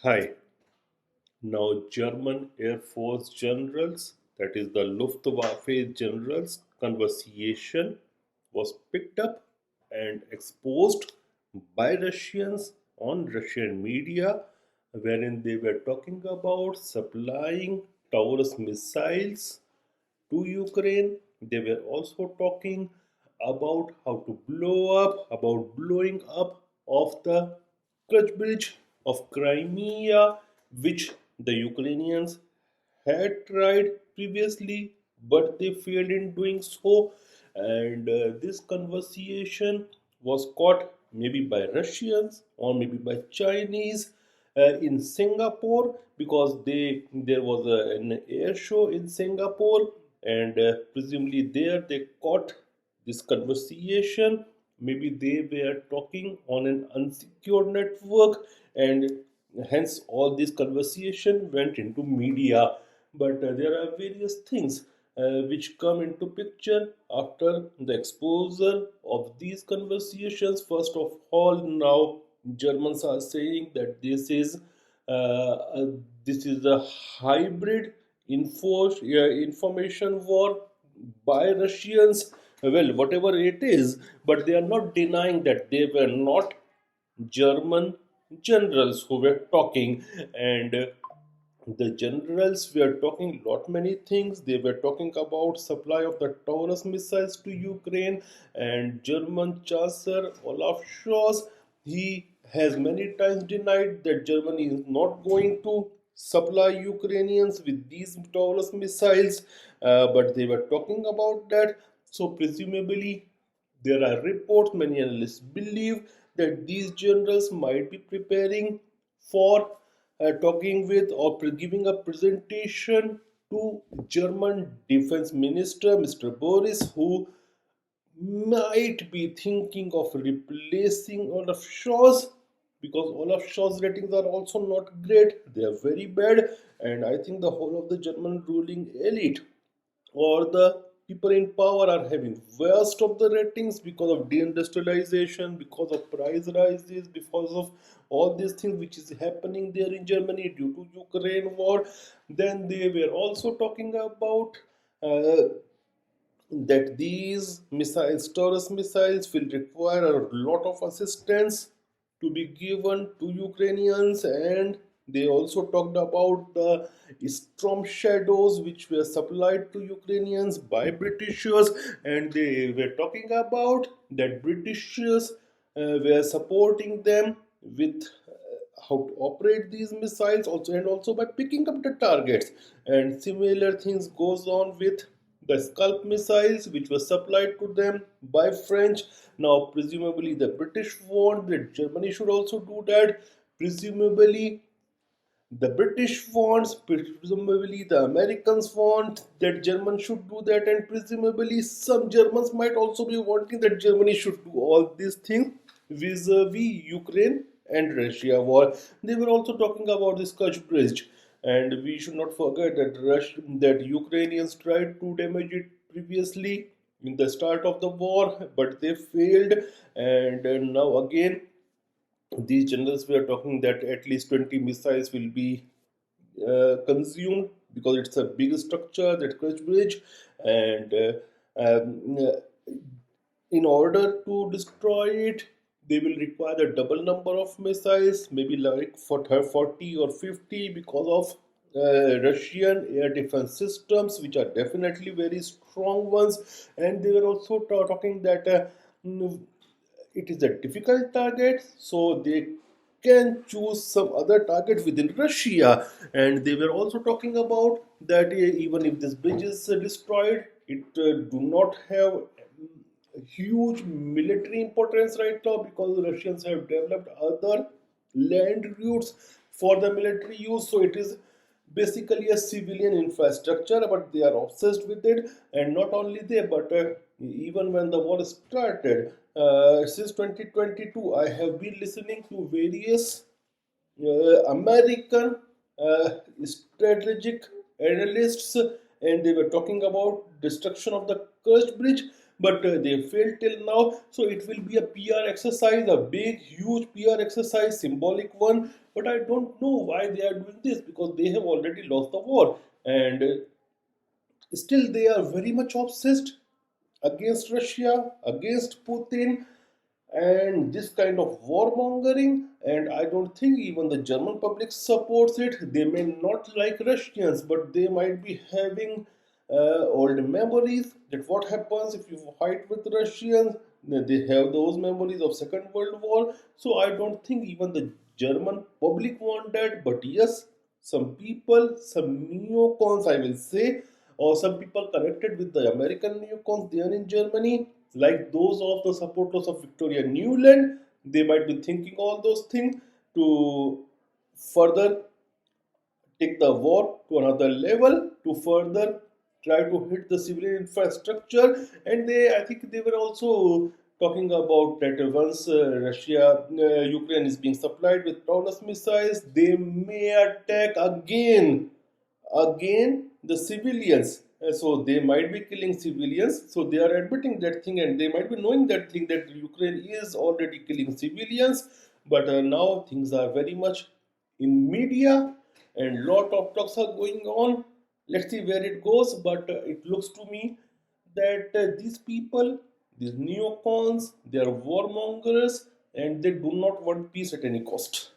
Hi. Now, German Air Force generals, that is the Luftwaffe generals, conversation was picked up and exposed by Russians on Russian media, wherein they were talking about supplying Taurus missiles to Ukraine. They were also talking about how to about blowing up of the Kerch Bridge of Crimea, which the Ukrainians had tried previously, but they failed in doing so. And this conversation was caught maybe by Russians or maybe by Chinese in Singapore because there was an air show in Singapore, and presumably there they caught this conversation. Maybe they were talking on an unsecured network, and hence all this conversation went into media. But there are various things which come into picture after the exposure of these conversations. First of all, now Germans are saying that this is a hybrid information war by Russians. Well, whatever it is, but they are not denying that they were not German generals who were talking, and the generals were talking lot many things. They were talking about supply of the Taurus missiles to Ukraine, and German Chancellor Olaf Scholz, he has many times denied that Germany is not going to supply Ukrainians with these Taurus missiles, but they were talking about that. So presumably there are reports, many analysts believe that these generals might be preparing for talking with or giving a presentation to German Defense Minister Mr. Boris, who might be thinking of replacing Olaf Scholz, because Olaf Scholz ratings are also not great. They are very bad, and I think the whole of the German ruling elite or the people in power are having worst of the ratings because of deindustrialization, because of price rises, because of all these things which is happening there in Germany due to Ukraine war. Then they were also talking about uh, that these missiles, Taurus missiles, will require a lot of assistance to be given to Ukrainians, and they also talked about the storm shadows which were supplied to Ukrainians by Britishers, and they were talking about that Britishers were supporting them with how to operate these missiles also, and also by picking up the targets. And similar things goes on with the Scalp missiles which were supplied to them by French. Now presumably the British want that Germany should also do that. Presumably the British wants, presumably the Americans want that Germany should do that, and presumably some Germans might also be wanting that Germany should do all these things vis-a-vis Ukraine and Russia war. They were also talking about this Kerch Bridge, and we should not forget that that Ukrainians tried to damage it previously in the start of the war, but they failed, and now again these generals were talking that at least 20 missiles will be consumed because it's a big structure, that Kerch Bridge, and in order to destroy it, they will require the double number of missiles, maybe like for 40 or 50, because of Russian air defense systems, which are definitely very strong ones. And they were also talking that mm, it is a difficult target, so they can choose some other target within Russia. And they were also talking about that even if this bridge is destroyed, it do not have huge military importance right now because the Russians have developed other land routes for the military use. So it is basically a civilian infrastructure, but they are obsessed with it. And not only they, but even when the war started, since 2022, I have been listening to various American strategic analysts, and they were talking about destruction of the Kerch Bridge. but they failed till now. So it will be a PR exercise, a big, huge PR exercise, symbolic one. But I don't know why they are doing this, because they have already lost the war, and still they are very much obsessed against Russia, against Putin, and this kind of warmongering. And I don't think even the German public supports it. They may not like Russians, but they might be having old memories that what happens if you fight with Russians. They have those memories of Second World War. So I don't think even the German public want that. But yes, some people, some neocons, I will say, or some people connected with the American neocons there in Germany, like those of the supporters of Victoria Newland, they might be thinking all those things to further take the war to another level, to further try to hit the civilian infrastructure. And they, I think they were also talking about that once Ukraine is being supplied with Taurus missiles, they may attack again the civilians. So they might be killing civilians. So they are admitting that thing, and they might be knowing that thing that Ukraine is already killing civilians. But now things are very much in media, and lot of talks are going on. Let's see where it goes. But it looks to me that these people, these neocons, they are warmongers, and they do not want peace at any cost.